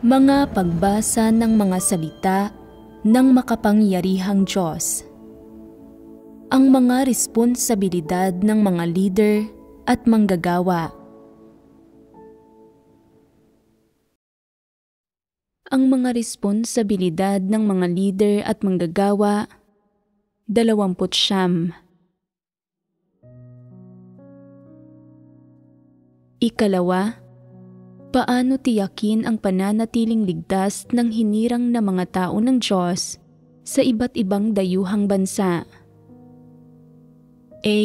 Mga pagbasa ng mga salita ng makapangyarihang Diyos. Ang mga responsibilidad ng mga leader at manggagawa. Ang mga responsibilidad ng mga leader at manggagawa, 29. Ikalawa, paano tiyakin ang pananatiling ligtas ng hinirang na mga tao ng Diyos sa iba't ibang dayuhang bansa? A.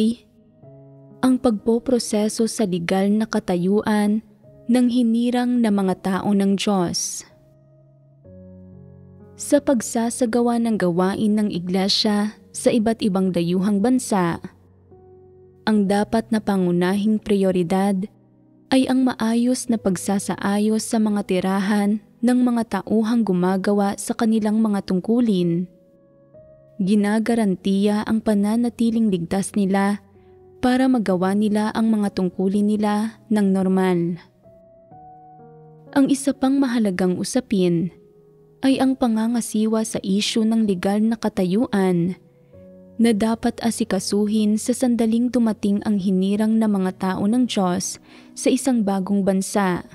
Ang pagpoproseso sa legal na katayuan ng hinirang na mga tao ng Diyos. Sa pagsasagawa ng gawain ng iglesia sa iba't ibang dayuhang bansa, ang dapat na pangunahing prioridad ay ang maayos na pagsasaayos sa mga tirahan ng mga tauhang gumagawa sa kanilang mga tungkulin. Ginagarantiya ang pananatiling ligtas nila para magawa nila ang mga tungkulin nila ng normal. Ang isa pang mahalagang usapin ay ang pangangasiwa sa isyu ng legal na katayuan na dapat asikasuhin sa sandaling dumating ang hinirang na mga tao ng Diyos sa isang bagong bansa.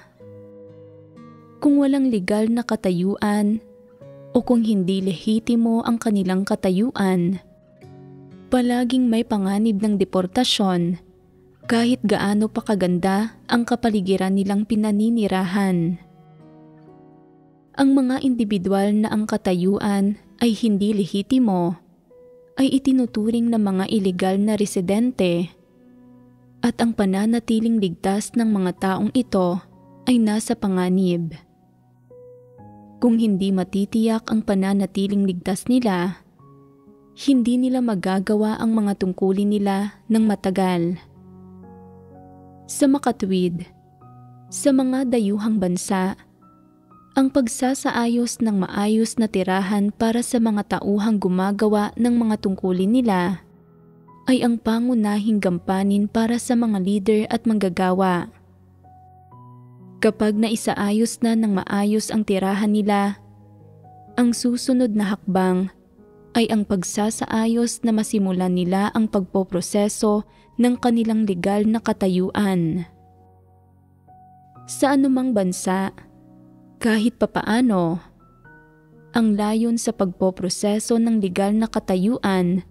Kung walang legal na katayuan o kung hindi lehitimo ang kanilang katayuan, palaging may panganib ng deportasyon kahit gaano pa kaganda ang kapaligiran nilang pinaninirahan. Ang mga individual na ang katayuan ay hindi lehitimo ay itinuturing na mga ilegal na residente at ang pananatiling ligtas ng mga taong ito ay nasa panganib. Kung hindi matitiyak ang pananatiling ligtas nila, hindi nila magagawa ang mga tungkulin nila ng matagal. Sa makatwid, sa mga dayuhang bansa, ang pagsasaayos ng maayos na tirahan para sa mga tauhang gumagawa ng mga tungkulin nila ay ang pangunahing gampanin para sa mga leader at manggagawa. Kapag naisaayos na ng maayos ang tirahan nila, ang susunod na hakbang ay ang pagsasaayos na masimulan nila ang pagpoproseso ng kanilang legal na katayuan. Sa anumang bansa, kahit papaano, ang layon sa pagpoproseso ng legal na katayuan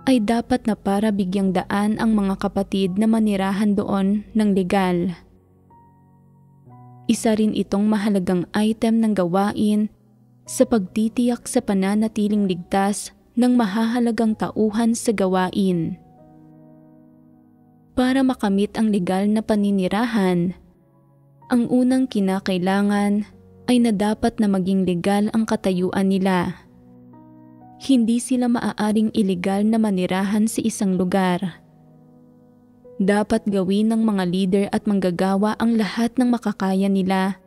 ay dapat na para bigyang daan ang mga kapatid na manirahan doon ng legal. Isa rin itong mahalagang item ng gawain sa pagtitiyak sa pananatiling ligtas ng mahahalagang tauhan sa gawain. Para makamit ang legal na paninirahan, ang unang kinakailangan ay na dapat na maging legal ang katayuan nila. Hindi sila maaaring ilegal na manirahan sa isang lugar. Dapat gawin ng mga leader at manggagawa ang lahat ng makakaya nila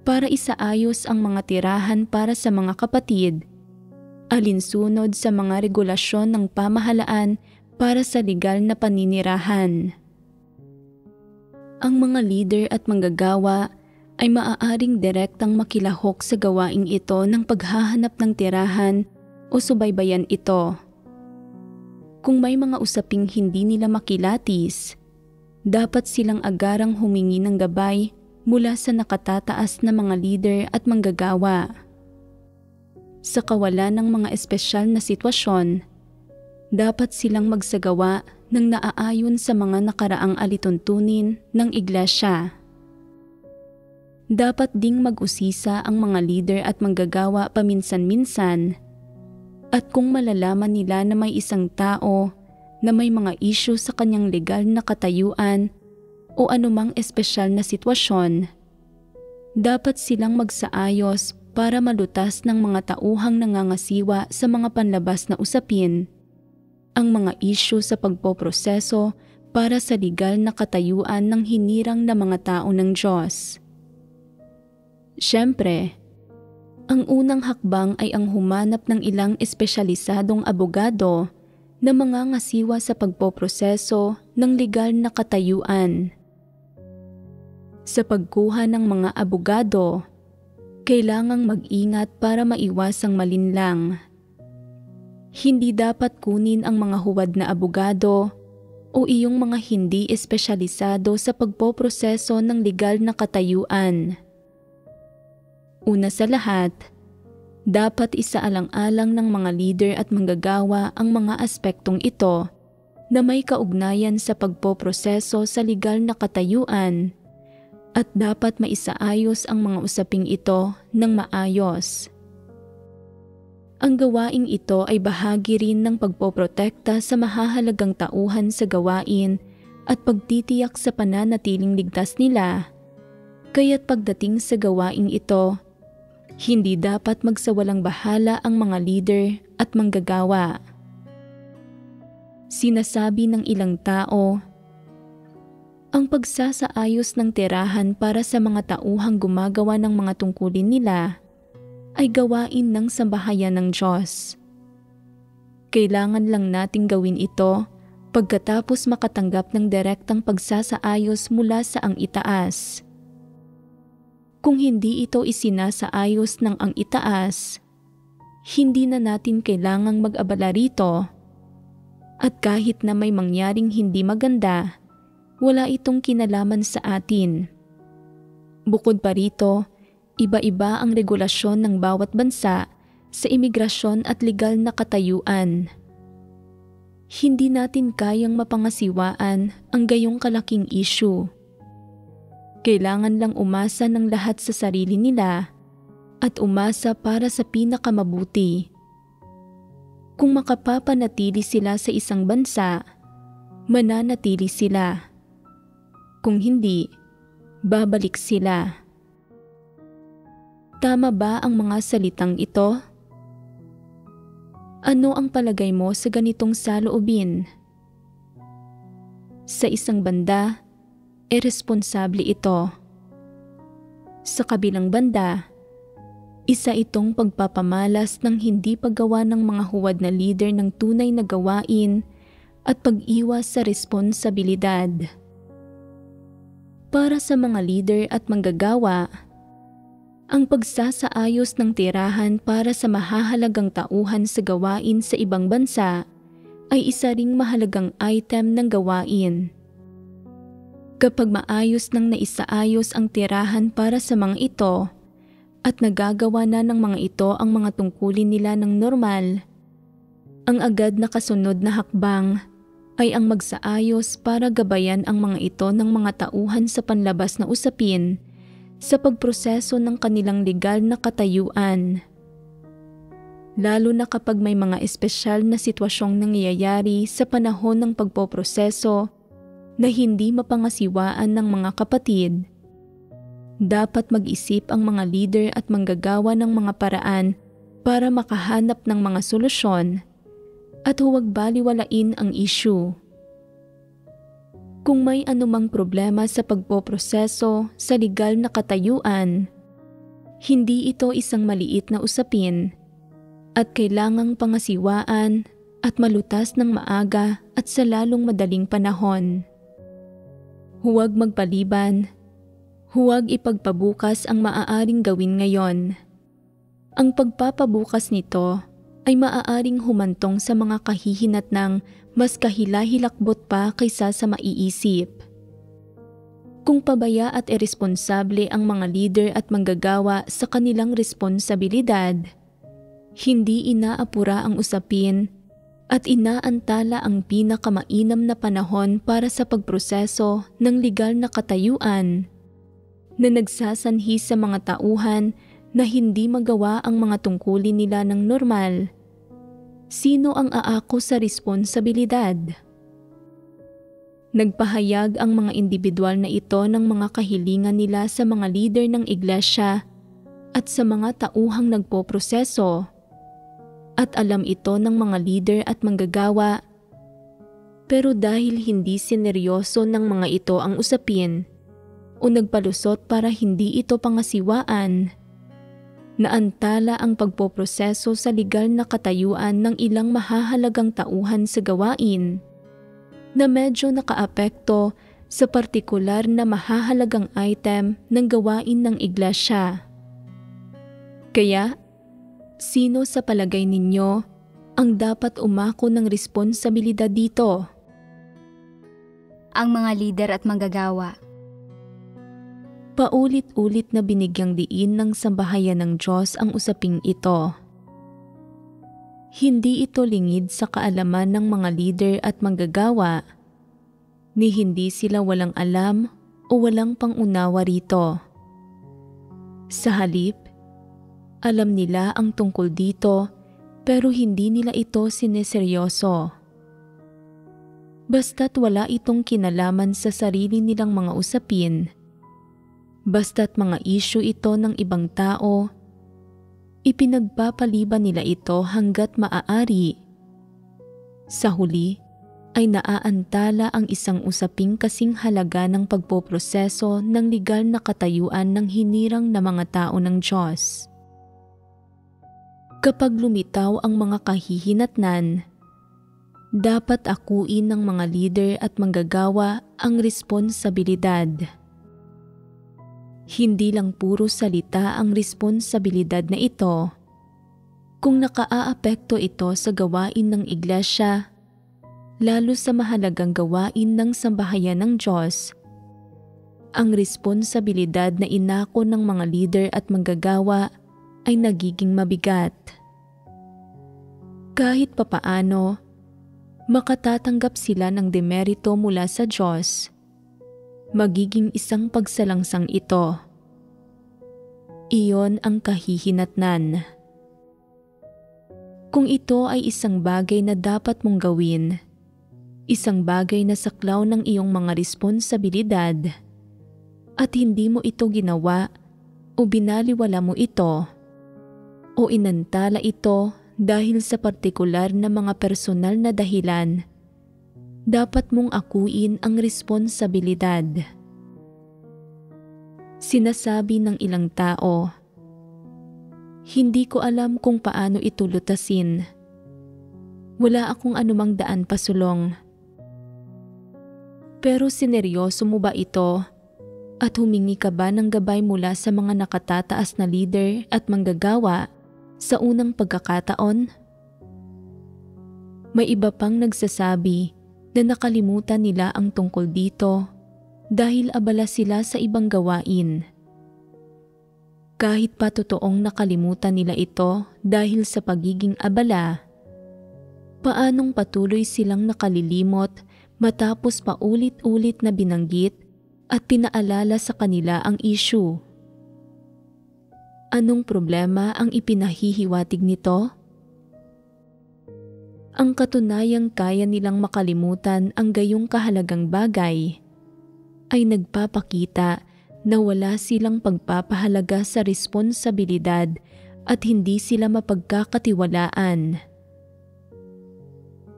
para isaayos ang mga tirahan para sa mga kapatid, alinsunod sa mga regulasyon ng pamahalaan para sa legal na paninirahan. Ang mga leader at manggagawa ay maaaring direktang makilahok sa gawaing ito ng paghahanap ng tirahan o subaybayan ito. Kung may mga usaping hindi nila makilatis, dapat silang agarang humingi ng gabay mula sa nakatataas na mga leader at manggagawa. Sa kawalan ng mga espesyal na sitwasyon, dapat silang magsagawa ng naaayon sa mga nakaraang alituntunin ng iglesia. Dapat ding mag-usisa ang mga leader at manggagawa paminsan-minsan at kung malalaman nila na may isang tao na may mga issue sa kanyang legal na katayuan o anumang espesyal na sitwasyon, dapat silang magsaayos para malutas ng mga tauhang nangangasiwa sa mga panlabas na usapin ang mga issue sa pagpoproseso para sa legal na katayuan ng hinirang na mga tao ng Diyos. Siyempre, ang unang hakbang ay ang humanap ng ilang espesyalisadong abogado na mangangasiwa sa pagpoproseso ng legal na katayuan. Sa pagkuha ng mga abogado, Kailangang mag-ingat para maiwasang malinlang. Hindi dapat kunin ang mga huwad na abogado o iyong mga hindi espesyalisado sa pagpoproseso ng legal na katayuan. Una sa lahat, dapat isaalang-alang ng mga leader at manggagawa ang mga aspektong ito na may kaugnayan sa pagpoproseso sa legal na katayuan at dapat maisaayos ang mga usaping ito ng maayos. Ang gawaing ito ay bahagi rin ng pagpoprotekta sa mahahalagang tauhan sa gawain at pagtitiyak sa pananatiling ligtas nila. Kaya't pagdating sa gawaing ito, hindi dapat magsawalang bahala ang mga leader at manggagawa. Sinasabi ng ilang tao, ang pagsasaayos ng tirahan para sa mga tauhang gumagawa ng mga tungkulin nila ay gawain ng sambahayan ng Diyos. Kailangan lang nating gawin ito pagkatapos makatanggap ng direktang pagsasaayos mula sa ang itaas. Kung hindi ito isinasaayos ng ang itaas, hindi na natin kailangang mag-abala rito. At kahit na may mangyaring hindi maganda, wala itong kinalaman sa atin. Bukod pa rito, iba-iba ang regulasyon ng bawat bansa sa imigrasyon at legal na katayuan. Hindi natin kayang mapangasiwaan ang gayong kalaking issue. Kailangan lang umasa ng lahat sa sarili nila at umasa para sa pinakamabuti. Kung makapapanatili sila sa isang bansa, mananatili sila. Kung hindi, babalik sila. Tama ba ang mga salitang ito? Ano ang palagay mo sa ganitong saloobin? Sa isang banda, iresponsable ito. Sa kabilang banda, isa itong pagpapamalas ng hindi paggawa ng mga huwad na leader ng tunay na gawain at pag-iwas sa responsibilidad. Para sa mga leader at manggagawa, ang pagsasaayos ng tirahan para sa mahahalagang tauhan sa gawain sa ibang bansa ay isa ring mahalagang item ng gawain. Kapag maayos nang naisaayos ang tirahan para sa mga ito at nagagawa na ng mga ito ang mga tungkulin nila ng normal, ang agad na kasunod na hakbang ay ang magsaayos para gabayan ang mga ito ng mga tauhan sa panlabas na usapin sa pagproseso ng kanilang legal na katayuan. Lalo na kapag may mga espesyal na sitwasyong nangyayari sa panahon ng pagpoproseso na hindi mapangasiwaan ng mga kapatid, dapat mag-isip ang mga leader at manggagawa ng mga paraan para makahanap ng mga solusyon at huwag baliwalain ang issue. Kung may anumang problema sa pagpoproseso sa legal na katayuan, hindi ito isang maliit na usapin at kailangang pangasiwaan at malutas ng maaga at sa lalong madaling panahon. Huwag magpaliban, huwag ipagpabukas ang maaaring gawin ngayon. Ang pagpapabukas nito ay maaaring humantong sa mga kahihinatnang mas kahila-hilakbot pa kaysa sa maiisip. Kung pabaya at iresponsable ang mga leader at manggagawa sa kanilang responsibilidad, hindi inaapura ang usapin at inaantala ang pinakamainam na panahon para sa pagproseso ng legal na katayuan na nagsasanhi sa mga tauhan na hindi magawa ang mga tungkulin nila ng normal. Sino ang aako sa responsibilidad? Nagpahayag ang mga individual na ito ng mga kahilingan nila sa mga leader ng iglesia at sa mga tauhang nagpoproseso. At alam ito ng mga leader at manggagawa. Pero dahil hindi sineryoso ng mga ito ang usapin o nagpalusot para hindi ito pangasiwaan, naantala ang pagpoproseso sa legal na katayuan ng ilang mahahalagang tauhan sa gawain na medyo nakaapekto sa partikular na mahahalagang item ng gawain ng iglesia. Kaya, sino sa palagay ninyo ang dapat umako ng responsibilidad dito? Ang mga lider at manggagawa. Paulit-ulit na binigyang diin ng sambahayan ng Diyos ang usaping ito. Hindi ito lingid sa kaalaman ng mga lider at manggagawa, ni hindi sila walang alam o walang pangunawa rito. Sa halip, alam nila ang tungkol dito pero hindi nila ito sineseryoso. Basta't wala itong kinalaman sa sarili nilang mga usapin, basta't mga issue ito ng ibang tao, ipinagpapaliban nila ito hanggat maaari. Sa huli ay naaantala ang isang usaping kasing halaga ng pagpoproseso ng legal na katayuan ng hinirang na mga tao ng Diyos. Kapag lumitaw ang mga kahihinatnan, dapat akuin ng mga lider at manggagawa ang responsibilidad. Hindi lang puro salita ang responsibilidad na ito. Kung nakaaapekto ito sa gawain ng iglesia, lalo sa mahalagang gawain ng sambahayan ng Diyos, ang responsibilidad na inako ng mga lider at manggagawa ay nagiging mabigat. Kahit papaano, makatatanggap sila ng demerito mula sa Diyos, magiging isang pagsalangsang ito. Iyon ang kahihinatnan. Kung ito ay isang bagay na dapat mong gawin, isang bagay na saklaw ng iyong mga responsibilidad, at hindi mo ito ginawa o binaliwala mo ito, o inantala ito dahil sa partikular na mga personal na dahilan, dapat mong akuin ang responsibilidad. Sinasabi ng ilang tao, "Hindi ko alam kung paano ito lutasin. Wala akong anumang daan pasulong." Pero sineryoso mo ba ito at humingi ka ba ng gabay mula sa mga nakatataas na leader at manggagawa sa unang pagkakataon? May iba pang nagsasabi na nakalimutan nila ang tungkol dito dahil abala sila sa ibang gawain. Kahit pa totoong nakalimutan nila ito dahil sa pagiging abala, paanong patuloy silang nakalilimot matapos paulit-ulit na binanggit at pinaalala sa kanila ang issue? Anong problema ang ipinahihiwatig nito? Ang katunayang kaya nilang makalimutan ang gayong kahalagang bagay ay nagpapakita na wala silang pagpapahalaga sa responsibilidad at hindi sila mapagkakatiwalaan.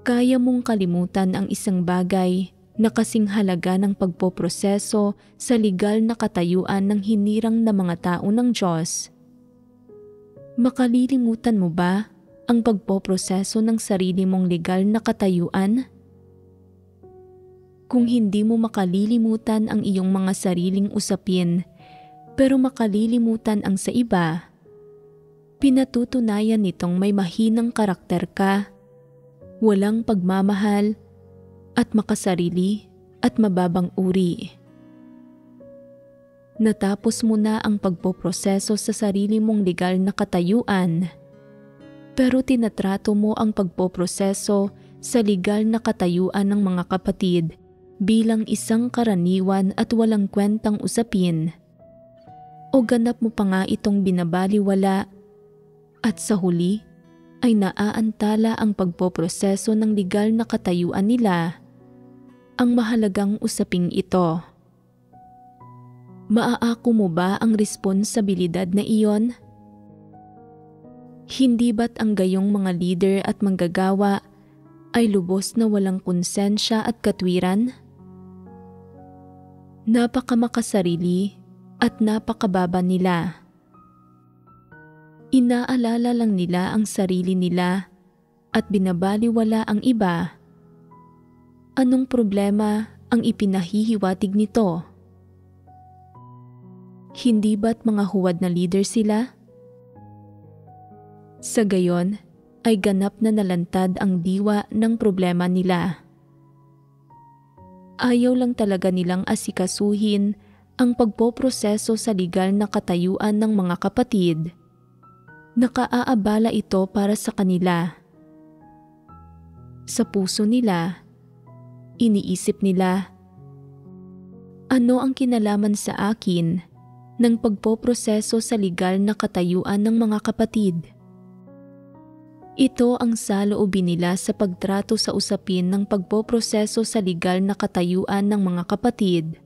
Kaya mong kalimutan ang isang bagay na kasing halaga ng pagpoproseso sa legal na katayuan ng hinirang na mga tao ng Diyos. Makalilimutan mo ba ang pagpoproseso ng sarili mong legal na katayuan? Kung hindi mo makalilimutan ang iyong mga sariling usapin, pero makalilimutan ang sa iba, pinatutunayan nitong may mahinang karakter ka, walang pagmamahal, at makasarili at mababang uri. Natapos mo na ang pagpoproseso sa sarili mong legal na katayuan, pero tinatrato mo ang pagpoproseso sa legal na katayuan ng mga kapatid bilang isang karaniwan at walang kwentang usapin, o ganap mo pa nga itong binabaliwala, at sa huli ay naaantala ang pagpoproseso ng legal na katayuan nila, ang mahalagang usaping ito. Maaako mo ba ang responsibilidad na iyon? Hindi ba't ang gayong mga leader at manggagawa ay lubos na walang konsensya at katwiran? Napakamakasarili at napakababa nila. Inaalala lang nila ang sarili nila at binabaliwala ang iba. Anong problema ang ipinahihiwatig nito? Hindi ba't mga huwad na leader sila? Sa gayon ay ganap na nalantad ang diwa ng problema nila. Ayaw lang talaga nilang asikasuhin ang pagpoproseso sa legal na katayuan ng mga kapatid. Nakaaabala ito para sa kanila. Sa puso nila, iniisip nila, ano ang kinalaman sa akin ng pagpoproseso sa legal na katayuan ng mga kapatid? Ito ang saloobin nila sa pagtrato sa usapin ng pagpoproseso sa legal na katayuan ng mga kapatid.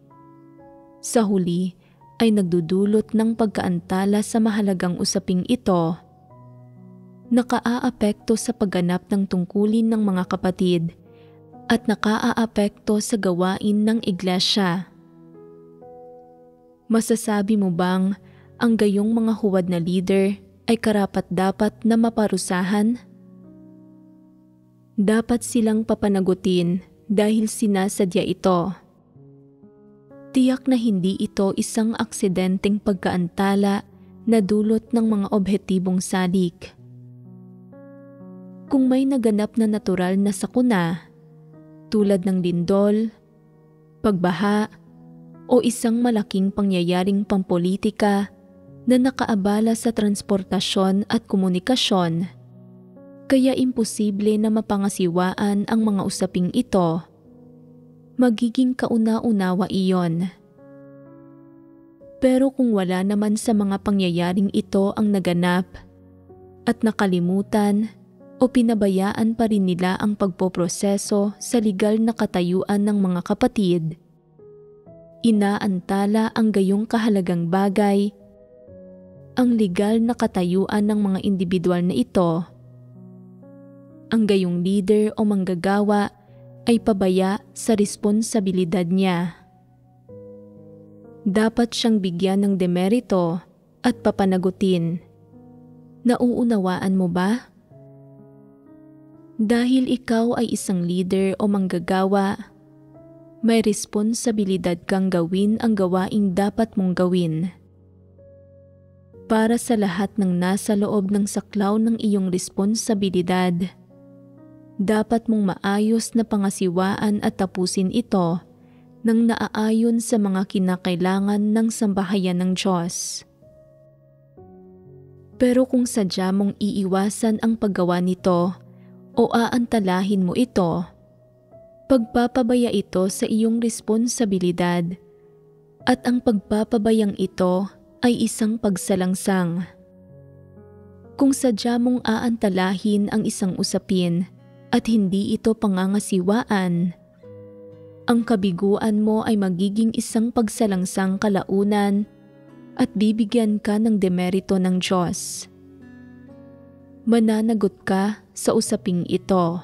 Sa huli ay nagdudulot ng pagkaantala sa mahalagang usaping ito. Nakaaapekto sa pagganap ng tungkulin ng mga kapatid at nakaaapekto sa gawain ng iglesia. Masasabi mo bang ang gayong mga huwad na leader ay karapat-dapat na maparusahan? Dapat silang papanagutin dahil sinasadya ito. Tiyak na hindi ito isang aksidenteng pagkaantala na dulot ng mga objetibong salik. Kung may naganap na natural na sakuna, tulad ng lindol, pagbaha, o isang malaking pangyayaring pampolitika na nakaabala sa transportasyon at komunikasyon, kaya imposible na mapangasiwaan ang mga usaping ito, magiging kauna-unawa iyon. Pero kung wala naman sa mga pangyayaring ito ang naganap at nakalimutan o pinabayaan pa rin nila ang pagpoproseso sa legal na katayuan ng mga kapatid, inaantala ang gayong kahalagang bagay, ang legal na katayuan ng mga individual na ito. Ang gayong leader o manggagawa ay pabaya sa responsibilidad niya. Dapat siyang bigyan ng demerito at papanagutin. Nauunawaan mo ba? Dahil ikaw ay isang leader o manggagawa, may responsibilidad kang gawin ang gawaing dapat mong gawin. Para sa lahat ng nasa loob ng saklaw ng iyong responsibilidad, dapat mong maayos na pangasiwaan at tapusin ito nang naaayon sa mga kinakailangan ng sambahayan ng Diyos. Pero kung sadya mong iiwasan ang paggawa nito o aantalahin mo ito, pagpapabaya ito sa iyong responsibilidad at ang pagpapabayang ito ay isang pagsalangsang. Kung sadya mong aantalahin ang isang usapin at hindi ito pangangasiwaan, ang kabiguan mo ay magiging isang pagsalangsang kalaunan at bibigyan ka ng demerito ng Diyos. Mananagot ka sa usaping ito.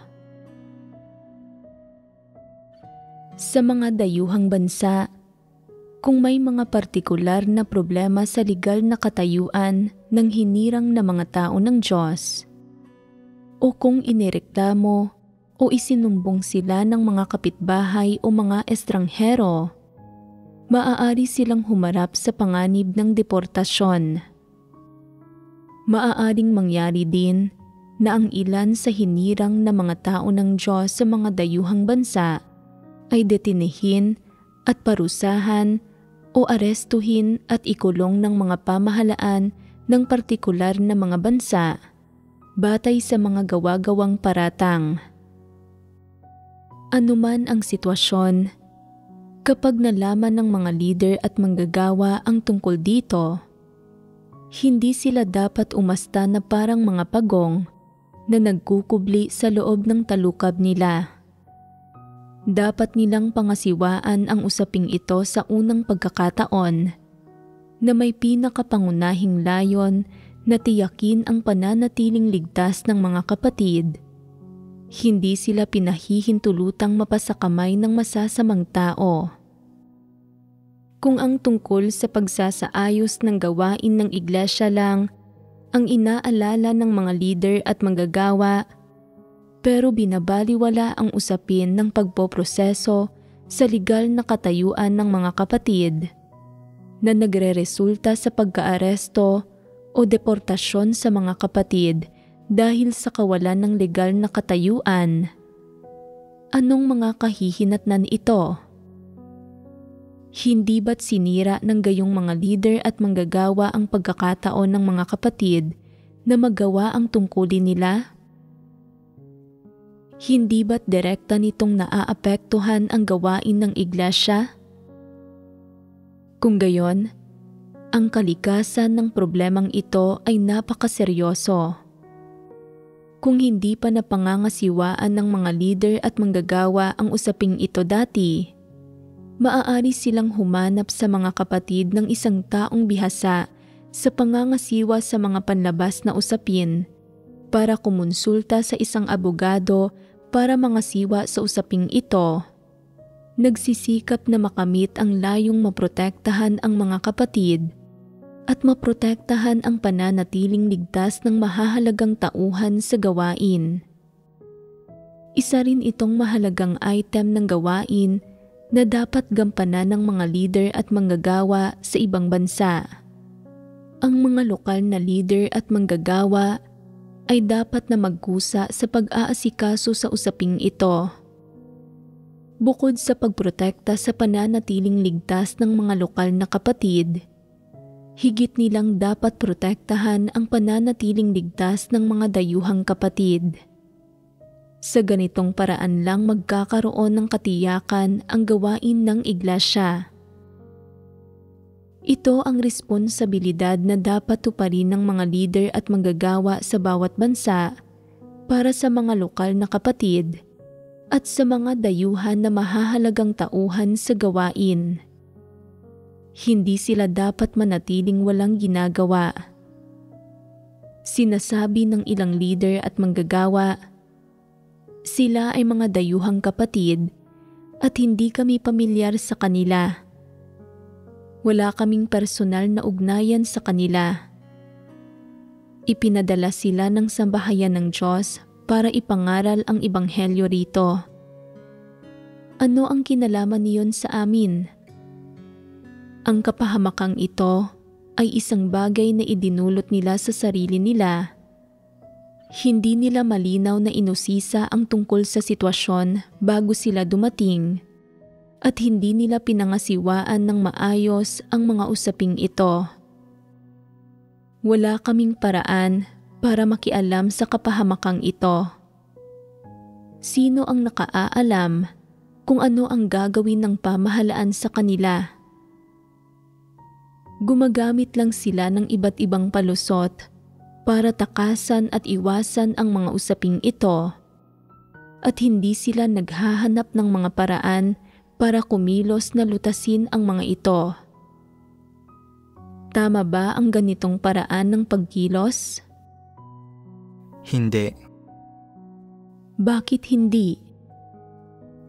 Sa mga dayuhang bansa, kung may mga partikular na problema sa legal na katayuan ng hinirang na mga tao ng Diyos, o kung inireklamo o isinumbong sila ng mga kapitbahay o mga estranghero, maaari silang humarap sa panganib ng deportasyon. Maaaring mangyari din na ang ilan sa hinirang na mga tao ng Diyos sa mga dayuhang bansa ay detinihin at parusahan o arestuhin at ikulong ng mga pamahalaan ng partikular na mga bansa batay sa mga gawa-gawang paratang. Anuman ang sitwasyon, kapag nalaman ng mga leader at manggagawa ang tungkol dito, hindi sila dapat umasta na parang mga pagong na nagkukubli sa loob ng talukab nila. Dapat nilang pangasiwaan ang usaping ito sa unang pagkakataon na may pinakapangunahing layon na tiyakin ang pananatiling ligtas ng mga kapatid. Hindi sila pinahihintulutang mapasakamay ng masasamang tao. Kung ang tungkol sa pagsasaayos ng gawain ng iglesia lang ang inaalala ng mga leader at manggagawa, pero binabaliwala ang usapin ng pagpoproseso sa legal na katayuan ng mga kapatid na nagreresulta sa pagkaaresto o deportasyon sa mga kapatid dahil sa kawalan ng legal na katayuan. Anong mga kahihinatnan ito? Hindi ba't sinira ng gayong mga leader at manggagawa ang pagkakataon ng mga kapatid na magawa ang tungkulin nila? Hindi ba't direkta nitong naaapektuhan ang gawain ng iglesia? Kung gayon, ang kalikasan ng problemang ito ay napakaseryoso. Kung hindi pa napangangasiwaan ng mga leader at manggagawa ang usaping ito dati, maaari silang humanap sa mga kapatid ng isang taong bihasa sa pangangasiwa sa mga panlabas na usapin para kumonsulta sa isang abogado para mangasiwa sa usaping ito. Nagsisikap na makamit ang layong maprotektahan ang mga kapatid at maprotektahan ang pananatiling ligtas ng mahahalagang tauhan sa gawain. Isa rin itong mahalagang item ng gawain na dapat gampanan ng mga leader at manggagawa sa ibang bansa. Ang mga lokal na leader at manggagawa ay dapat na magkusa sa pag-aasikaso sa usaping ito. Bukod sa pagprotekta sa pananatiling ligtas ng mga lokal na kapatid, higit nilang dapat protektahan ang pananatiling ligtas ng mga dayuhang kapatid. Sa ganitong paraan lang magkakaroon ng katiyakan ang gawain ng iglesia. Ito ang responsibilidad na dapat tuparin ng mga leader at manggagawa sa bawat bansa para sa mga lokal na kapatid at sa mga dayuhan na mahahalagang tauhan sa gawain. Hindi sila dapat manatiling walang ginagawa. Sinasabi ng ilang leader at manggagawa, sila ay mga dayuhang kapatid at hindi kami pamilyar sa kanila. Wala kaming personal na ugnayan sa kanila. Ipinadala sila ng sambahayan ng Diyos para ipangaral ang ebanghelyo rito. Ano ang kinalaman niyon sa amin? Ang kapahamakang ito ay isang bagay na idinulot nila sa sarili nila. Hindi nila malinaw na inusisa ang tungkol sa sitwasyon bago sila dumating at hindi nila pinangasiwaan ng maayos ang mga usaping ito. Wala kaming paraan para makialam sa kapahamakang ito. Sino ang nakaaalam kung ano ang gagawin ng pamahalaan sa kanila? Gumagamit lang sila ng iba't ibang palusot para takasan at iwasan ang mga usaping ito at hindi sila naghahanap ng mga paraan para kumilos na lutasin ang mga ito. Tama ba ang ganitong paraan ng pagkilos? Hindi. Bakit hindi?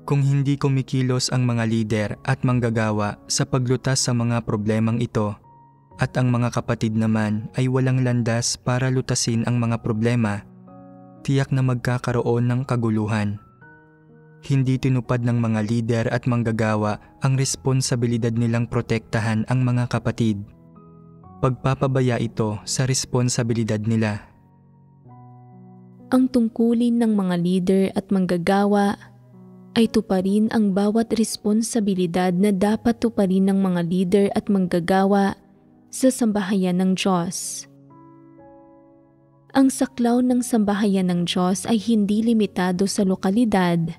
Kung hindi kumikilos ang mga lider at manggagawa sa paglutas sa mga problemang ito, at ang mga kapatid naman ay walang landas para lutasin ang mga problema, tiyak na magkakaroon ng kaguluhan. Hindi tinupad ng mga lider at manggagawa ang responsibilidad nilang protektahan ang mga kapatid. Pagpapabaya ito sa responsibilidad nila. Ang tungkulin ng mga leader at manggagawa ay tuparin ang bawat responsibilidad na dapat tuparin ng mga leader at manggagawa sa sambahayan ng Diyos. Ang saklaw ng sambahayan ng Diyos ay hindi limitado sa lokalidad,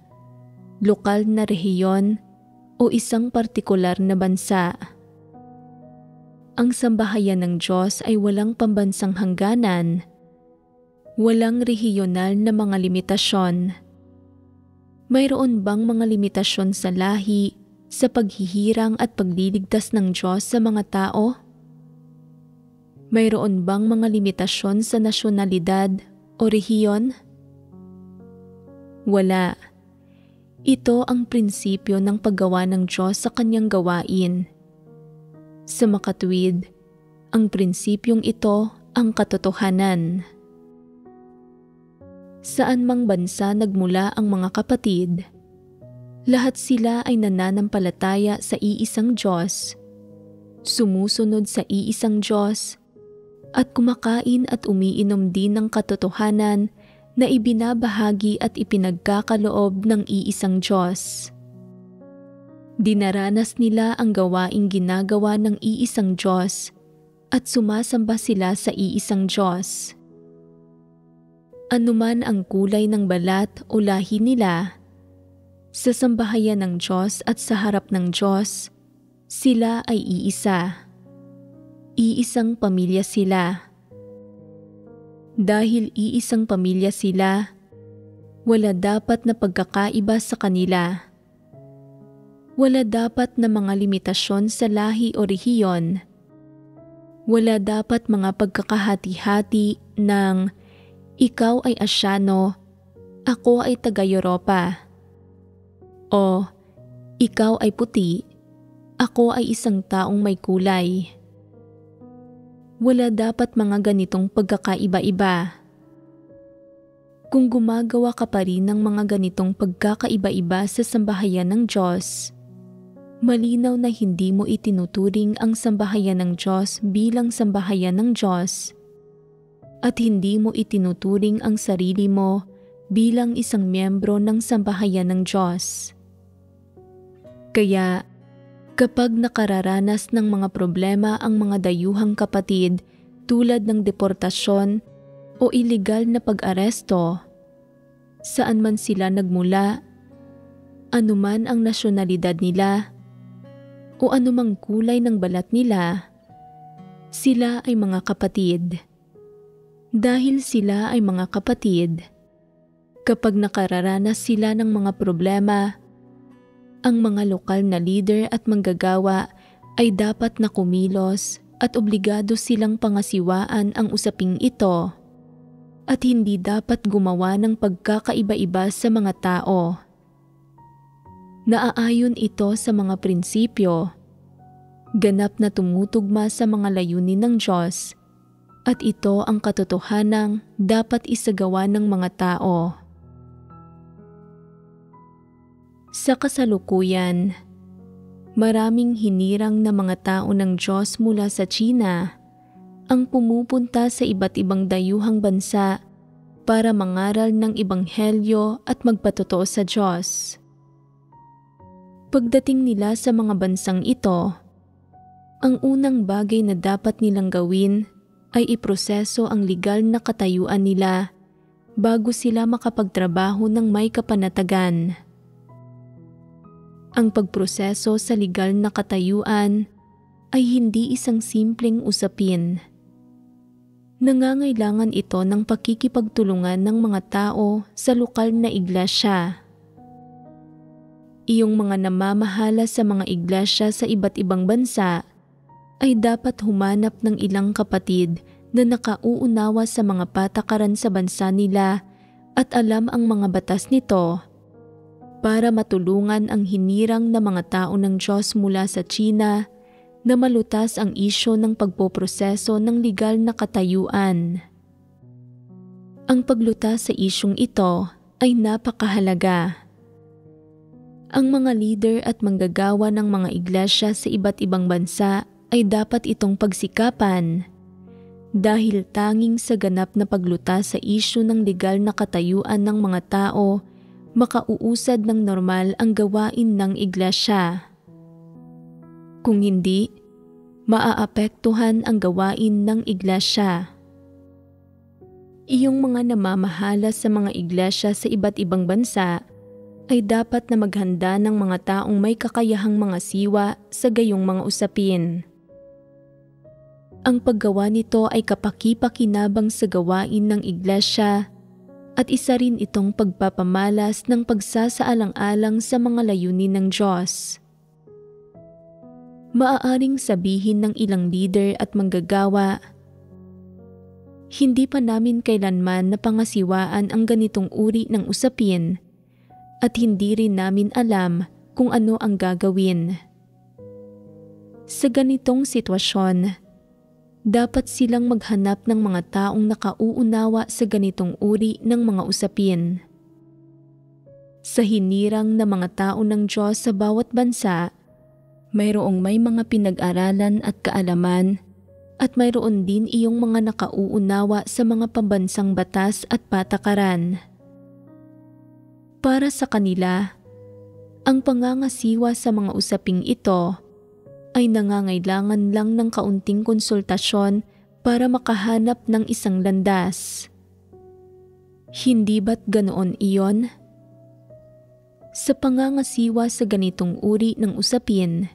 lokal na rehiyon o isang partikular na bansa. Ang sambahayan ng Diyos ay walang pambansang hangganan, walang rehiyonal na mga limitasyon. Mayroon bang mga limitasyon sa lahi, sa paghihirang at pagliligtas ng Diyos sa mga tao? Mayroon bang mga limitasyon sa nasyonalidad o rehiyon? Wala. Ito ang prinsipyo ng paggawa ng Diyos sa kanyang gawain. Sa makatuwid, ang prinsipyong ito ang katotohanan. Saan mang bansa nagmula ang mga kapatid, lahat sila ay nananampalataya sa iisang Diyos, sumusunod sa iisang Diyos, at kumakain at umiinom din ng katotohanan na ibinabahagi at ipinagkakaloob ng iisang Diyos. Dinaranas nila ang gawaing ginagawa ng iisang Diyos at sumasamba sila sa iisang Diyos. Anuman ang kulay ng balat o lahi nila, sa sambahayan ng Diyos at sa harap ng Diyos, sila ay iisa. Iisang pamilya sila. Dahil iisang pamilya sila, wala dapat na pagkakaiba sa kanila. Wala dapat na mga limitasyon sa lahi o rehiyon. Wala dapat mga pagkakahati-hati ng ikaw ay Asyano, ako ay taga-Europa. O ikaw ay puti, ako ay isang taong may kulay. Wala dapat mga ganitong pagkakaiba-iba. Kung gumagawa ka pa rin ng mga ganitong pagkakaiba-iba sa sambahayan ng Diyos, malinaw na hindi mo itinuturing ang sambahayan ng Diyos bilang sambahayan ng Diyos at hindi mo itinuturing ang sarili mo bilang isang miyembro ng sambahayan ng Diyos. Kaya, kapag nakararanas ng mga problema ang mga dayuhang kapatid tulad ng deportasyon o iligal na pag-aresto, saan man sila nagmula, anuman ang nasyonalidad nila, o anumang kulay ng balat nila, sila ay mga kapatid. Dahil sila ay mga kapatid, kapag nakararanas sila ng mga problema, ang mga lokal na leader at manggagawa ay dapat na kumilos at obligado silang pangasiwaan ang usaping ito at hindi dapat gumawa ng pagkakaiba-iba sa mga tao. Naaayon ito sa mga prinsipyo, ganap na tumutugma sa mga layunin ng Diyos, at ito ang katotohanang dapat isagawa ng mga tao. Sa kasalukuyan, maraming hinirang na mga tao ng Diyos mula sa China ang pumupunta sa iba't ibang dayuhang bansa para mangaral ng ebanghelyo at magpatotoo sa Diyos. Pagdating nila sa mga bansang ito, ang unang bagay na dapat nilang gawin ay iproseso ang legal na katayuan nila bago sila makapagtrabaho ng may kapanatagan. Ang pagproseso sa legal na katayuan ay hindi isang simpleng usapin. Nangangailangan ito ng pakikipagtulungan ng mga tao sa lokal na iglesia. Iyong mga namamahala sa mga iglesia sa iba't ibang bansa ay dapat humanap ng ilang kapatid na nakauunawa sa mga patakaran sa bansa nila at alam ang mga batas nito para matulungan ang hinirang na mga tao ng Diyos mula sa China na malutas ang isyu ng pagpoproseso ng legal na katayuan. Ang paglutas sa isyung ito ay napakahalaga. Ang mga leader at manggagawa ng mga iglesia sa iba't ibang bansa ay dapat itong pagsikapan dahil tanging sa ganap na paglutas sa isyu ng legal na katayuan ng mga tao, makauusad ng normal ang gawain ng iglesia. Kung hindi, maaapektuhan ang gawain ng iglesia. Iyong mga namamahala sa mga iglesia sa iba't ibang bansa ay dapat na maghanda ng mga taong may kakayahang mga siwa sa gayong mga usapin. Ang paggawa nito ay kapaki-pakinabang sa gawain ng iglesia at isa rin itong pagpapamalas ng pagsasaalang-alang sa mga layunin ng Diyos. Maaaring sabihin ng ilang leader at manggagawa, hindi pa namin kailanman napangasiwaan ang ganitong uri ng usapin at hindi rin namin alam kung ano ang gagawin. Sa ganitong sitwasyon, dapat silang maghanap ng mga taong nakauunawa sa ganitong uri ng mga usapin. Sa hinirang na mga tao ng Diyos sa bawat bansa, mayroong may mga pinag-aralan at kaalaman at mayroon din iyong mga nakauunawa sa mga pambansang batas at patakaran. Para sa kanila, ang pangangasiwa sa mga usaping ito ay nangangailangan lang ng kaunting konsultasyon para makahanap ng isang landas. Hindi ba't ganoon iyon? Sa pangangasiwa sa ganitong uri ng usapin,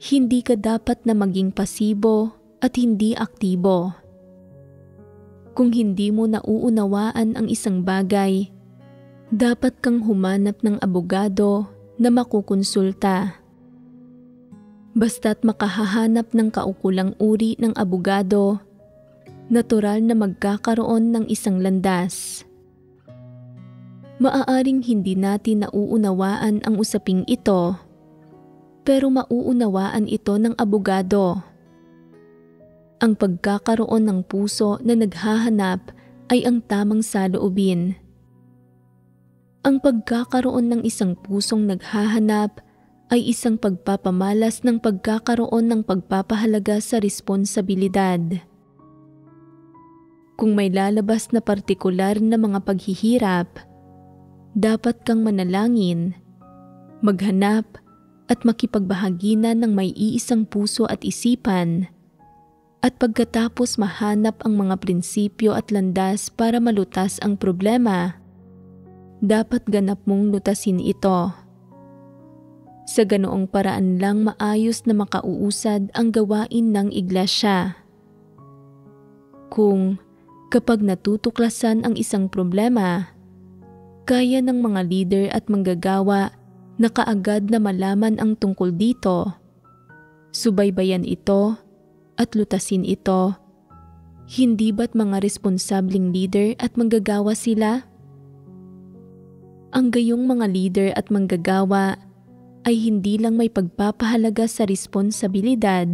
hindi ka dapat na maging pasibo at hindi aktibo. Kung hindi mo nauunawaan ang isang bagay, dapat kang humanap ng abogado na makukonsulta. Basta't makahahanap ng kaukulang uri ng abogado, natural na magkakaroon ng isang landas. Maaaring hindi natin nauunawaan ang usaping ito, pero mauunawaan ito ng abogado. Ang pagkakaroon ng puso na naghahanap ay ang tamang saloobin. Ang pagkakaroon ng isang pusong naghahanap ay isang pagpapamalas ng pagkakaroon ng pagpapahalaga sa responsibilidad. Kung may lalabas na partikular na mga paghihirap, dapat kang manalangin, maghanap at makipagbahaginan ng may iisang puso at isipan, at pagkatapos mahanap ang mga prinsipyo at landas para malutas ang problema, dapat ganap mong lutasin ito. Sa ganoong paraan lang maayos na makauusad ang gawain ng iglesia. Kapag natutuklasan ang isang problema, kaya ng mga leader at manggagawa na kaagad na malaman ang tungkol dito, subaybayan ito at lutasin ito. Hindi ba't mga responsabling leader at manggagawa sila? Ang gayong mga leader at manggagawa ay hindi lang may pagpapahalaga sa responsibilidad,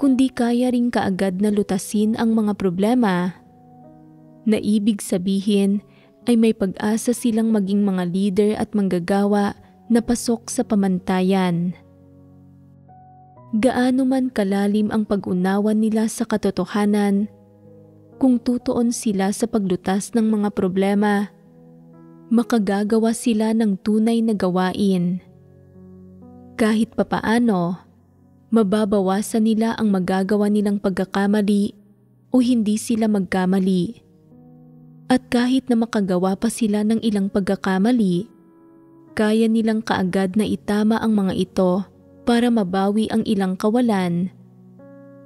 kundi kaya ring kaagad na lutasin ang mga problema, na ibig sabihin ay may pag-asa silang maging mga leader at manggagawa na pasok sa pamantayan. Gaano man kalalim ang pag-unawa nila sa katotohanan, kung tutuon sila sa paglutas ng mga problema, makagagawa sila ng tunay na gawain. Kahit papaano, mababawasan nila ang magagawa nilang pagkakamali o hindi sila magkamali. At kahit na makagawa pa sila ng ilang pagkakamali, kaya nilang kaagad na itama ang mga ito para mabawi ang ilang kawalan.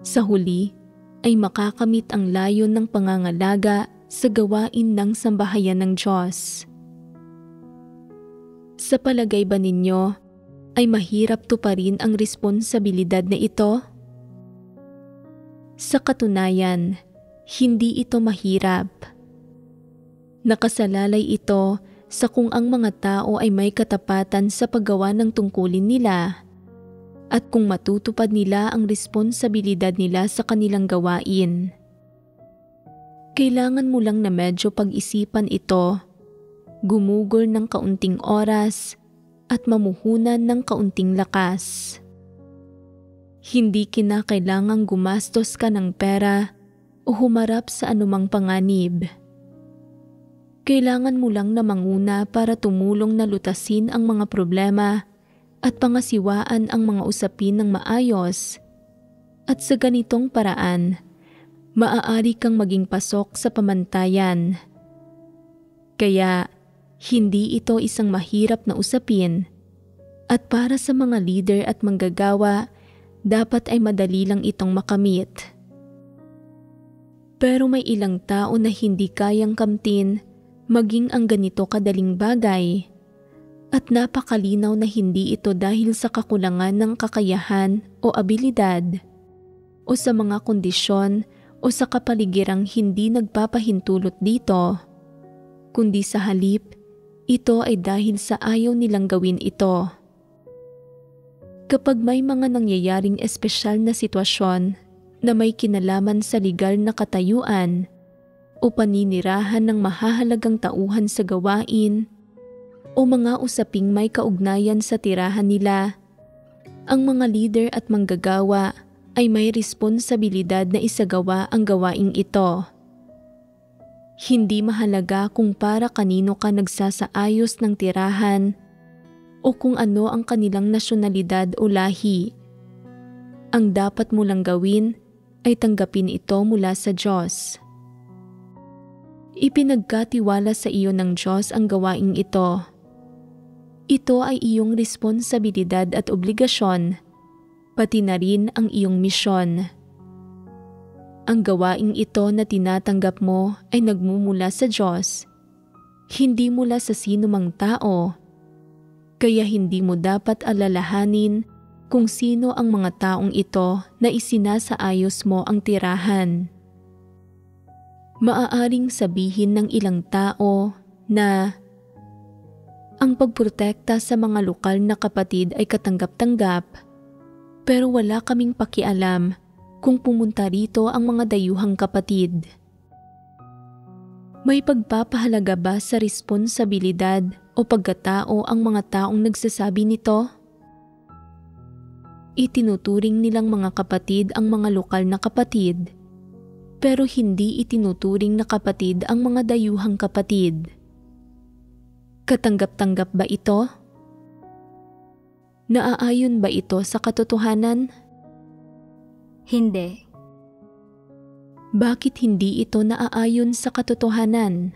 Sa huli ay makakamit ang layon ng pangangalaga sa gawain ng sambahayan ng Diyos. Sa palagay ba ninyo ay mahirap tuparin ang responsibilidad na ito? Sa katunayan, hindi ito mahirap. Nakasalalay ito sa kung ang mga tao ay may katapatan sa paggawa ng tungkulin nila at kung matutupad nila ang responsibilidad nila sa kanilang gawain. Kailangan mo lang na medyo pag-isipan ito, gumugol ng kaunting oras at mamuhunan ng kaunting lakas. Hindi kinakailangang gumastos ka ng pera o humarap sa anumang panganib. Kailangan mo lang na manguna para tumulong na lutasin ang mga problema at pangasiwaan ang mga usapin ng maayos. At sa ganitong paraan, maaari kang maging pasok sa pamantayan. Kaya, hindi ito isang mahirap na usapin. At para sa mga leader at manggagawa, dapat ay madali lang itong makamit. Pero may ilang tao na hindi kayang kamtin maging ang ganito kadaling bagay, at napakalinaw na hindi ito dahil sa kakulangan ng kakayahan o abilidad, o sa mga kondisyon o sa kapaligirang hindi nagpapahintulot dito, kundi sa halip, ito ay dahil sa ayaw nilang gawin ito. Kapag may mga nangyayaring espesyal na sitwasyon na may kinalaman sa legal na katayuan o paninirahan ng mahahalagang tauhan sa gawain o mga usaping may kaugnayan sa tirahan nila, ang mga leader at manggagawa ay may responsibilidad na isagawa ang gawaing ito. Hindi mahalaga kung para kanino ka nagsasaayos ng tirahan o kung ano ang kanilang nasyonalidad o lahi. Ang dapat mo lang gawin ay tanggapin ito mula sa Diyos. Ipinagkatiwala sa iyo ng Diyos ang gawaing ito. Ito ay iyong responsibilidad at obligasyon, pati na rin ang iyong misyon. Ang gawaing ito na tinatanggap mo ay nagmumula sa Diyos, hindi mula sa sino mang tao, kaya hindi mo dapat alalahanin kung sino ang mga taong ito na isinasaayos mo ang tirahan. Maaaring sabihin ng ilang tao na ang pagprotekta sa mga lokal na kapatid ay katanggap-tanggap, pero wala kaming pakialam kung pumunta rito ang mga dayuhang kapatid. May pagpapahalaga ba sa responsibilidad o pagkatao ang mga taong nagsasabi nito? Itinuturing nilang mga kapatid ang mga lokal na kapatid, pero hindi itinuturing na kapatid ang mga dayuhang kapatid. Katanggap-tanggap ba ito? Naaayon ba ito sa katotohanan? Hindi. Bakit hindi ito naaayon sa katotohanan?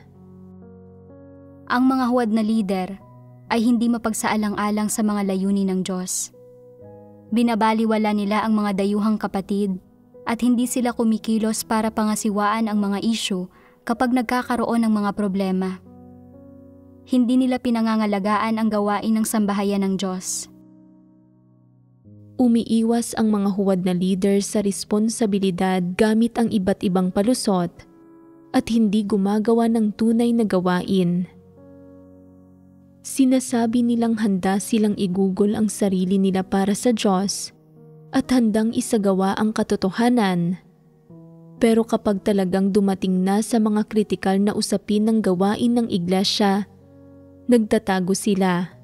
Ang mga huwad na lider ay hindi mapagsaalang-alang sa mga layunin ng Diyos. Binabaliwala nila ang mga dayuhang kapatid at hindi sila kumikilos para pangasiwaan ang mga isyu kapag nagkakaroon ng mga problema. Hindi nila pinangangalagaan ang gawain ng sambahayan ng Diyos. Umiiwas ang mga huwad na leader sa responsibilidad gamit ang iba't ibang palusot at hindi gumagawa ng tunay na gawain. Sinasabi nilang handa silang igugol ang sarili nila para sa Diyos at handang isagawa ang katotohanan. Pero kapag talagang dumating na sa mga kritikal na usapin ng gawain ng iglesia, nagtatago sila.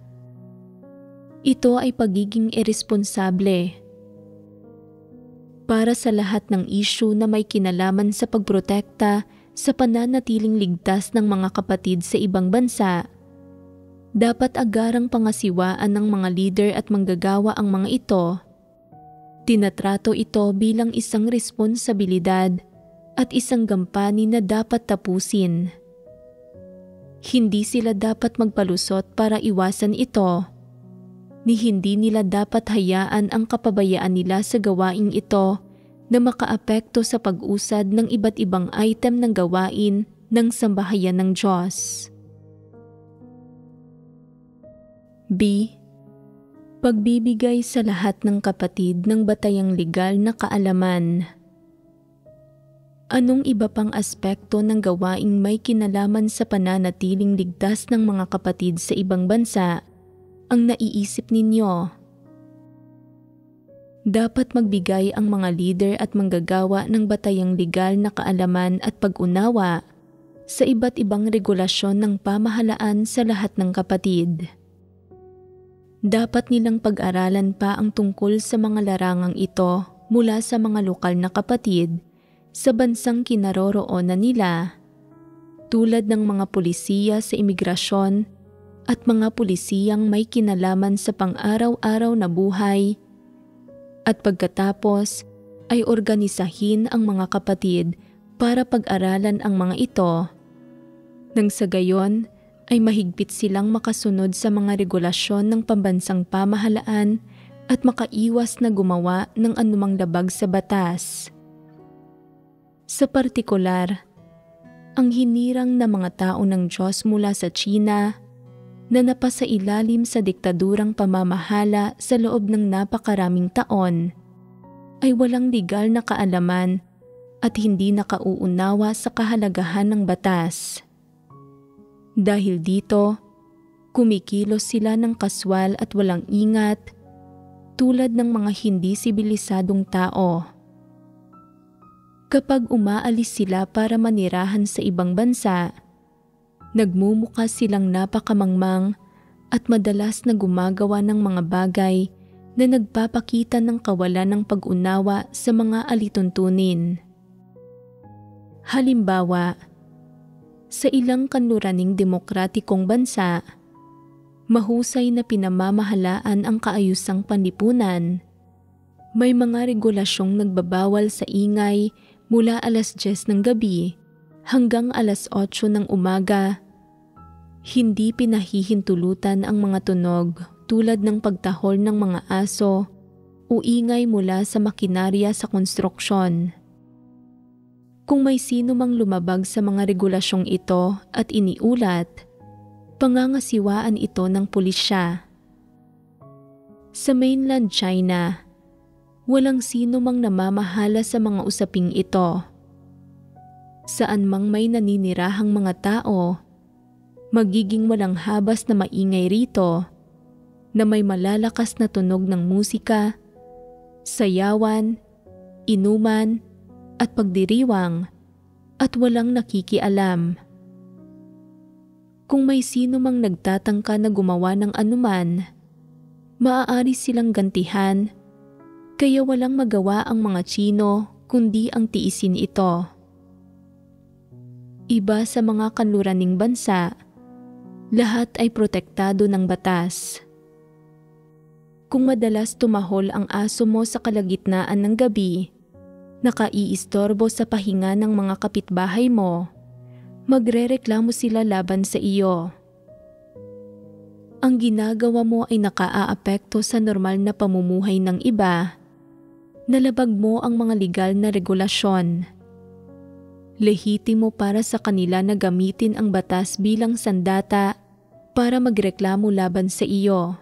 Ito ay pagiging irresponsable. Para sa lahat ng issue na may kinalaman sa pagprotekta sa pananatiling ligtas ng mga kapatid sa ibang bansa, dapat agarang pangasiwaan ng mga leader at manggagawa ang mga ito. Tinatrato ito bilang isang responsibilidad at isang gampani na dapat tapusin. Hindi sila dapat magpalusot para iwasan ito, ni hindi nila dapat hayaan ang kapabayaan nila sa gawaing ito na makaapekto sa pag-usad ng iba't ibang item ng gawain ng sambahayan ng Diyos. B. Pagbibigay sa lahat ng kapatid ng batayang legal na kaalaman. Anong iba pang aspekto ng gawaing may kinalaman sa pananatiling ligtas ng mga kapatid sa ibang bansa ang naiisip ninyo? Dapat magbigay ang mga leader at manggagawa ng batayang legal na kaalaman at pag-unawa sa iba't ibang regulasyon ng pamahalaan sa lahat ng kapatid. Dapat nilang pag-aralan pa ang tungkol sa mga larangang ito mula sa mga lokal na kapatid sa bansang kinaroroonan nila, tulad ng mga pulisiya sa imigrasyon at mga pulisiyang may kinalaman sa pang-araw-araw na buhay, at pagkatapos ay organisahin ang mga kapatid para pag-aralan ang mga ito, nang sa gayon ay mahigpit silang makasunod sa mga regulasyon ng pambansang pamahalaan at makaiwas na gumawa ng anumang labag sa batas. Sa partikular, ang hinirang na mga tao ng Diyos mula sa China na napasailalim sa diktadurang pamamahala sa loob ng napakaraming taon ay walang legal na kaalaman at hindi nakauunawa sa kahalagahan ng batas. Dahil dito, kumikilos sila ng kaswal at walang ingat tulad ng mga hindi sibilisadong tao. Kapag umaalis sila para manirahan sa ibang bansa, nagmumukha silang napakamangmang at madalas na gumagawa ng mga bagay na nagpapakita ng kawalan ng pag-unawa sa mga alituntunin. Halimbawa, sa ilang kanluraning demokratikong bansa, mahusay na pinamamahalaan ang kaayusang panlipunan. May mga regulasyong nagbabawal sa ingay mula alas 10 ng gabi hanggang alas 8 ng umaga. Hindi pinahihintulutan ang mga tunog tulad ng pagtahol ng mga aso o ingay mula sa makinarya sa konstruksyon. Kung may sino mang lumabag sa mga regulasyong ito at iniulat, pangangasiwaan ito ng pulisya. Sa mainland China, walang sino mang namamahala sa mga usaping ito. Saan mang may naninirahang mga tao, magiging walang habas na maingay rito, na may malalakas na tunog ng musika, sayawan, inuman, at pagdiriwang, at walang nakikialam. Kung may sino mang nagtatangka na gumawa ng anuman, maaari silang gantihan, kaya walang magawa ang mga Tsino kundi ang tiisin ito. Iba sa mga kanluraning bansa, lahat ay protektado ng batas. Kung madalas tumahol ang aso mo sa kalagitnaan ng gabi, nakaiistorbo sa pahinga ng mga kapitbahay mo, magrereklamo sila laban sa iyo. Ang ginagawa mo ay nakaaapekto sa normal na pamumuhay ng iba. Nalabag mo ang mga legal na regulasyon. Lehitimo para sa kanila na gamitin ang batas bilang sandata para magreklamo laban sa iyo.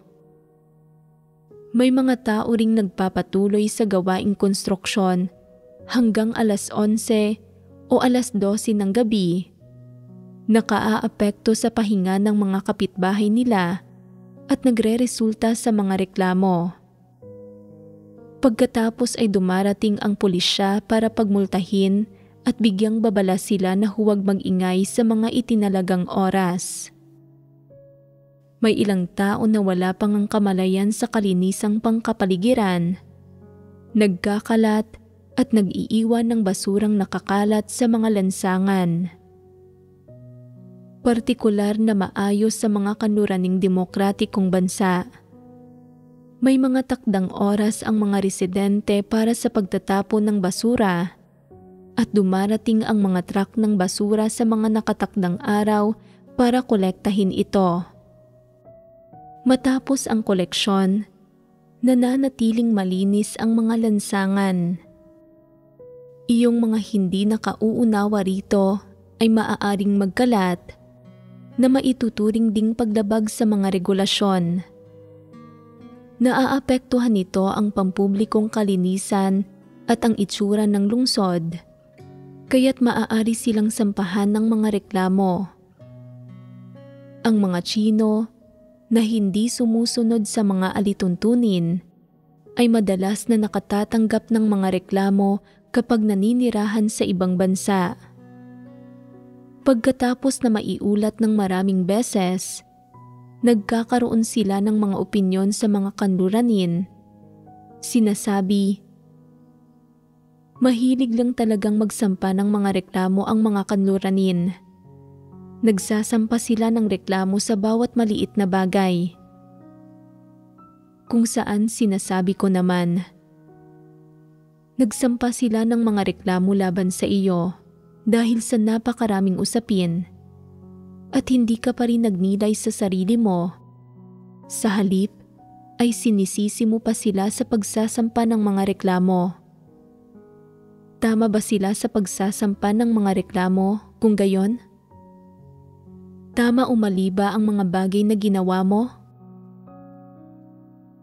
May mga tao ring nagpapatuloy sa gawaing konstruksyon hanggang alas 11 o alas 12 ng gabi, nakaaapekto sa pahinga ng mga kapitbahay nila at nagreresulta sa mga reklamo. Pagkatapos ay dumarating ang pulisya para pagmultahin at bigyang babala sila na huwag mag-ingay sa mga itinalagang oras. May ilang tao na wala pang ang kamalayan sa kalinisang pangkapaligiran, nagkakalat at nag-iiwan ng basurang nakakalat sa mga lansangan. Partikular na maayos sa mga kanluraning demokratikong bansa. May mga takdang oras ang mga residente para sa pagtatapon ng basura at dumarating ang mga truck ng basura sa mga nakatakdang araw para kolektahin ito. Matapos ang koleksyon, nananatiling malinis ang mga lansangan. Iyong mga hindi nakauunawa rito ay maaaring magkalat na maituturing ding paglabag sa mga regulasyon. Naaapektuhan nito ang pampublikong kalinisan at ang itsura ng lungsod, kaya't maaari silang sampahan ng mga reklamo. Ang mga Tsino na hindi sumusunod sa mga alituntunin ay madalas na nakatatanggap ng mga reklamo kapag naninirahan sa ibang bansa. Pagkatapos na maiulat ng maraming beses, nagkakaroon sila ng mga opinyon sa mga kanluranin. Sinasabi, mahilig lang talagang magsampa ng mga reklamo ang mga kanluranin. Nagsasampa sila ng reklamo sa bawat maliit na bagay. Kung saan sinasabi ko naman, nagsampa sila ng mga reklamo laban sa iyo dahil sa napakaraming usapin at hindi ka pa rin nagnilay sa sarili mo. Sa halip ay sinisisi mo pa sila sa pagsasampa ng mga reklamo. Tama ba sila sa pagsasampa ng mga reklamo kung gayon? Tama o mali ba ang mga bagay na ginawa mo?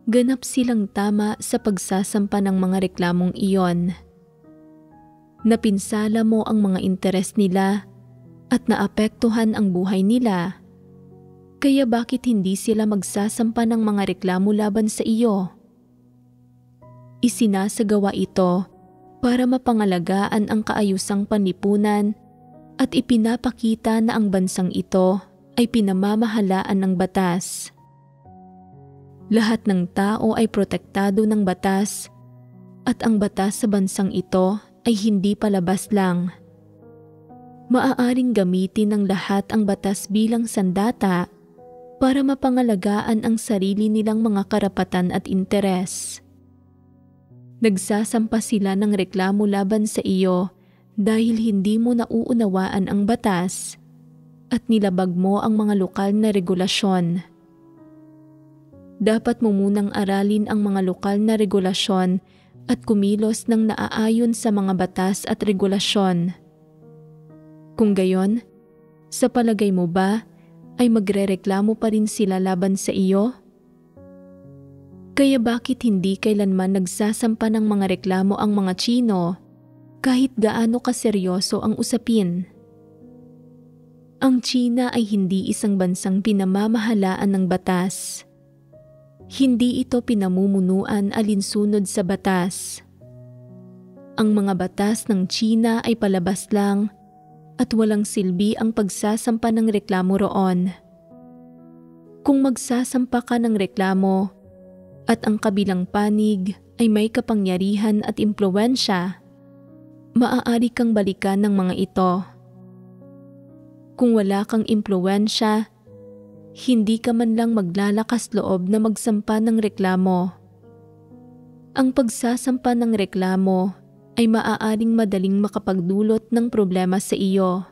Ganap silang tama sa pagsasampa ng mga reklamong iyon. Napinsala mo ang mga interes nila at naapektuhan ang buhay nila. Kaya bakit hindi sila magsasampa ng mga reklamo laban sa iyo? Isinasagawa ito para mapangalagaan ang kaayusang panlipunan at ipinapakita na ang bansang ito ay pinamamahalaan ng batas. Lahat ng tao ay protektado ng batas at ang batas sa bansang ito ay hindi palabas lang. Maaaring gamitin ng lahat ang batas bilang sandata para mapangalagaan ang sarili nilang mga karapatan at interes. Nagsasampa sila ng reklamo laban sa iyo dahil hindi mo nauunawaan ang batas at nilabag mo ang mga lokal na regulasyon. Dapat mo munang aralin ang mga lokal na regulasyon at kumilos ng naaayon sa mga batas at regulasyon. Kung gayon, sa palagay mo ba ay magrereklamo pa rin sila laban sa iyo? Kaya bakit hindi kailanman nagsasampa ng mga reklamo ang mga Tsino kahit gaano kaseryoso ang usapin? Ang Tsina ay hindi isang bansang pinamamahalaan ng batas. Hindi ito pinamumunuan alinsunod sa batas. Ang mga batas ng Tsina ay palabas lang at walang silbi ang pagsasampa ng reklamo roon. Kung magsasampa ka ng reklamo at ang kabilang panig ay may kapangyarihan at impluwensya, maaari kang balikan ng mga ito. Kung wala kang impluwensya, hindi ka man lang maglalakas loob na magsampa ng reklamo. Ang pagsasampa ng reklamo ay maaaring madaling makapagdulot ng problema sa iyo.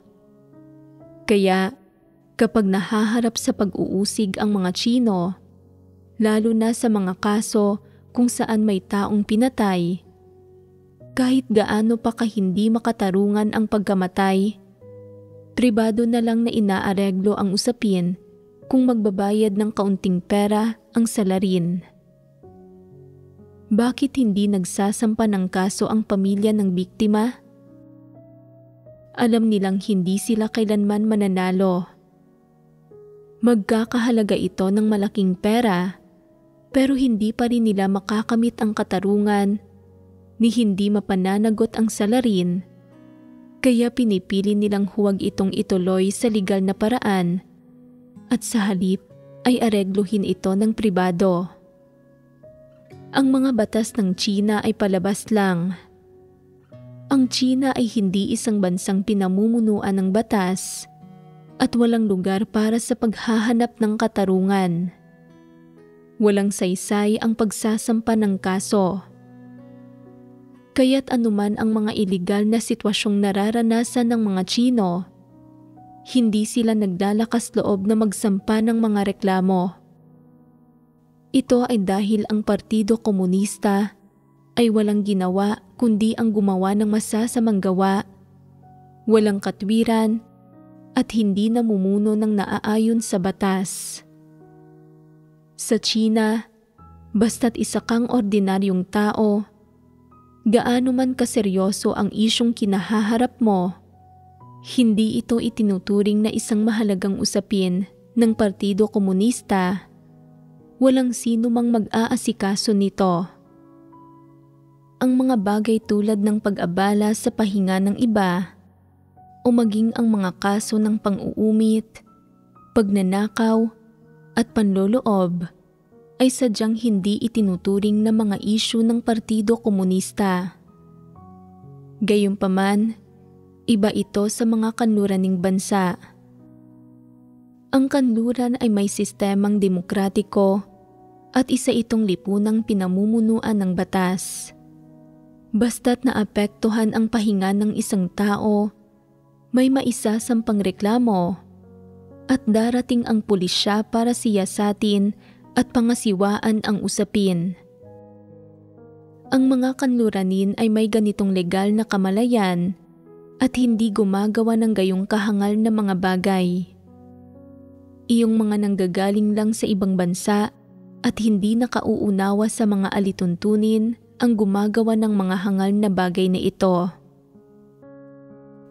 Kaya, kapag nahaharap sa pag-uusig ang mga Tsino, lalo na sa mga kaso kung saan may taong pinatay, kahit gaano pa hindi makatarungan ang pagkamatay, pribado na lang na inaareglo ang usapin kung magbabayad ng kaunting pera ang salarin. Bakit hindi nagsasampa ng kaso ang pamilya ng biktima? Alam nilang hindi sila kailanman mananalo. Magkakahalaga ito ng malaking pera, pero hindi pa rin nila makakamit ang katarungan ni hindi mapananagot ang salarin, kaya pinipili nilang huwag itong ituloy sa legal na paraan at sa halip ay aregluhin ito ng pribado. Ang mga batas ng Tsina ay palabas lang. Ang Tsina ay hindi isang bansang pinamumunuan ng batas at walang lugar para sa paghahanap ng katarungan. Walang saysay ang pagsasampa ng kaso. Kaya't anuman ang mga iligal na sitwasyong nararanasan ng mga Tsino, hindi sila naglalakas loob na magsampa ng mga reklamo. Ito ay dahil ang Partido Komunista ay walang ginawa kundi ang gumawa ng masasamang gawa, walang katwiran at hindi namumuno ng naaayon sa batas. Sa Tsina, basta't isa kang ordinaryong tao, gaano man kaseryoso ang isyong kinahaharap mo, hindi ito itinuturing na isang mahalagang usapin ng Partido Komunista. Walang sino mang mag-aasikaso nito. Ang mga bagay tulad ng pag-abala sa pahinga ng iba o maging ang mga kaso ng pang-uumit, pagnanakaw at panloloob ay sadyang hindi itinuturing na mga isyu ng Partido Komunista. Gayunpaman, iba ito sa mga kanluraning bansa. Ang kanluran ay may sistemang demokratiko at isa itong lipunang pinamumunuan ng batas. Basta't naapektuhan ang pahinga ng isang tao, may maisasampang reklamo at darating ang pulisya para siyasatin at pangasiwaan ang usapin. Ang mga kanluranin ay may ganitong legal na kamalayan at hindi gumagawa ng gayong kahangal na mga bagay. Iyong mga nanggagaling lang sa ibang bansa at hindi nakauunawa sa mga alituntunin ang gumagawa ng mga hangal na bagay na ito.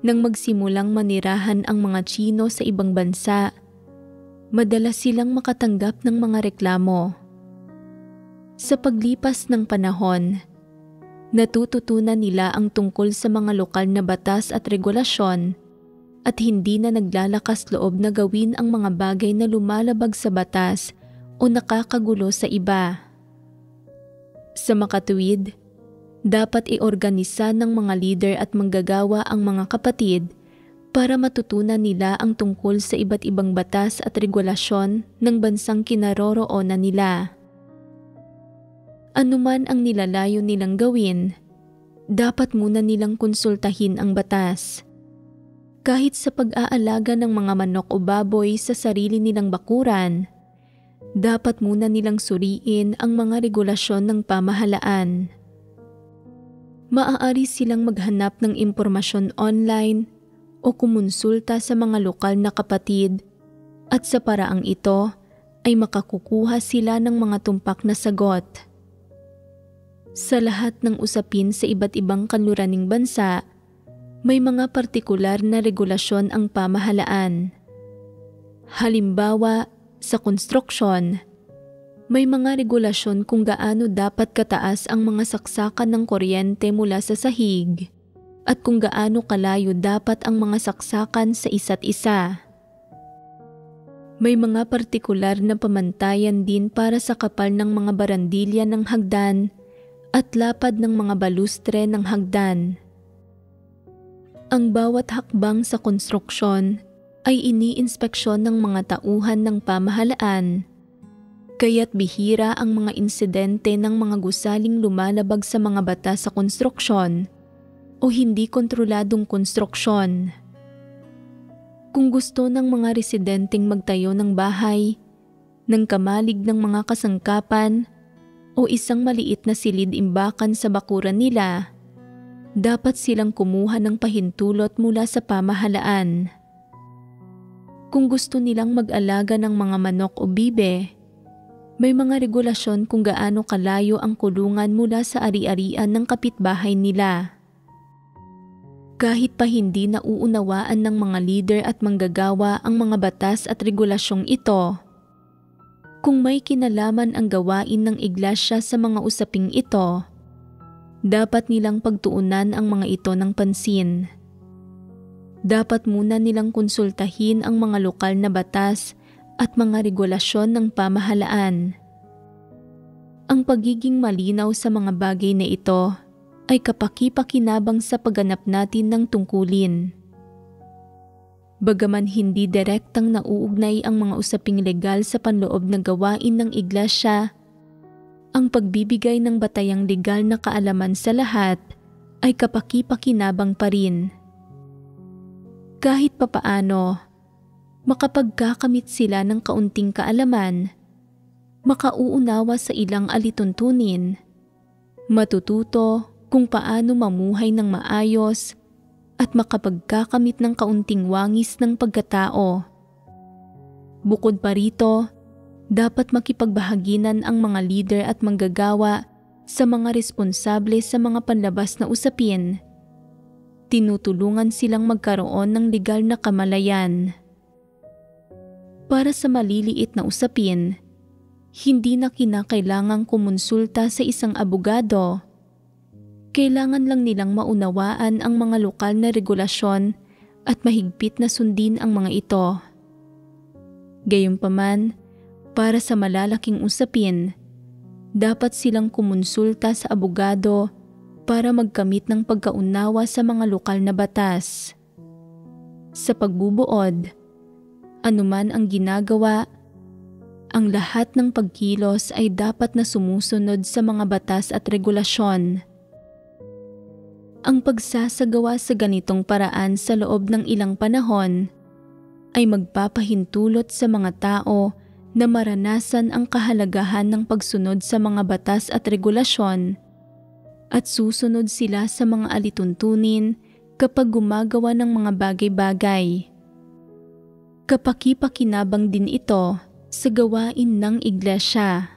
Nang magsimulang manirahan ang mga Tsino sa ibang bansa, madalas silang makatanggap ng mga reklamo. Sa paglipas ng panahon, natututunan nila ang tungkol sa mga lokal na batas at regulasyon at hindi na naglalakas loob na gawin ang mga bagay na lumalabag sa batas o nakakagulo sa iba. Sa makatuwid, dapat iorganisa ng mga leader at manggagawa ang mga kapatid para matutunan nila ang tungkol sa iba't ibang batas at regulasyon ng bansang kinaroroonan nila. Anuman ang nilalayo nilang gawin, dapat muna nilang konsultahin ang batas. Kahit sa pag-aalaga ng mga manok o baboy sa sarili nilang bakuran, dapat muna nilang suriin ang mga regulasyon ng pamahalaan. Maaari silang maghanap ng impormasyon online o kumonsulta sa mga lokal na kapatid at sa paraang ito ay makakukuha sila ng mga tumpak na sagot. Sa lahat ng usapin sa iba't ibang kanluraning bansa, may mga partikular na regulasyon ang pamahalaan. Halimbawa, sa konstruksyon, may mga regulasyon kung gaano dapat kataas ang mga saksakan ng kuryente mula sa sahig at kung gaano kalayo dapat ang mga saksakan sa isa't isa. May mga partikular na pamantayan din para sa kapal ng mga barandilya ng hagdan at lapad ng mga balustre ng hagdan. Ang bawat hakbang sa konstruksyon ay iniinspeksyon ng mga tauhan ng pamahalaan, kaya't bihira ang mga insidente ng mga gusaling lumalabag sa mga batas sa konstruksyon o hindi kontroladong konstruksyon. Kung gusto ng mga residenteng magtayo ng bahay, ng kamalig ng mga kasangkapan o isang maliit na silid-imbakan sa bakuran nila, dapat silang kumuha ng pahintulot mula sa pamahalaan. Kung gusto nilang mag-alaga ng mga manok o bibe, may mga regulasyon kung gaano kalayo ang kulungan mula sa ari-arian ng kapitbahay nila. Kahit pa hindi nauunawaan ng mga leader at manggagawa ang mga batas at regulasyong ito, kung may kinalaman ang gawain ng iglesia sa mga usaping ito, dapat nilang pagtuunan ang mga ito ng pansin. Dapat muna nilang konsultahin ang mga lokal na batas at mga regulasyon ng pamahalaan. Ang pagiging malinaw sa mga bagay na ito ay kapaki-pakinabang sa pagganap natin ng tungkulin. Bagaman hindi direktang nauugnay ang mga usaping legal sa panloob na gawain ng iglesia, ang pagbibigay ng batayang legal na kaalaman sa lahat ay kapaki-pakinabang pa rin. Kahit papaano, makapagkakamit sila ng kaunting kaalaman, makauunawa sa ilang alituntunin, matututo kung paano mamuhay ng maayos at makapagkakamit ng kaunting wangis ng pagkatao. Bukod pa rito, dapat makipagbahaginan ang mga leader at manggagawa sa mga responsable sa mga panlabas na usapin. Tinutulungan silang magkaroon ng legal na kamalayan. Para sa maliliit na usapin, hindi na kinakailangang kumonsulta sa isang abogado. Kailangan lang nilang maunawaan ang mga lokal na regulasyon at mahigpit na sundin ang mga ito. Gayunpaman, para sa malalaking usapin, dapat silang kumonsulta sa abogado para magkamit ng pagkaunawa sa mga lokal na batas. Sa pagbubuod, anuman ang ginagawa, ang lahat ng pagkilos ay dapat na sumusunod sa mga batas at regulasyon. Ang pagsasagawa sa ganitong paraan sa loob ng ilang panahon ay magpapahintulot sa mga tao na maranasan ang kahalagahan ng pagsunod sa mga batas at regulasyon at susunod sila sa mga alituntunin kapag gumagawa ng mga bagay-bagay. Kapaki-pakinabang din ito sa gawain ng iglesia.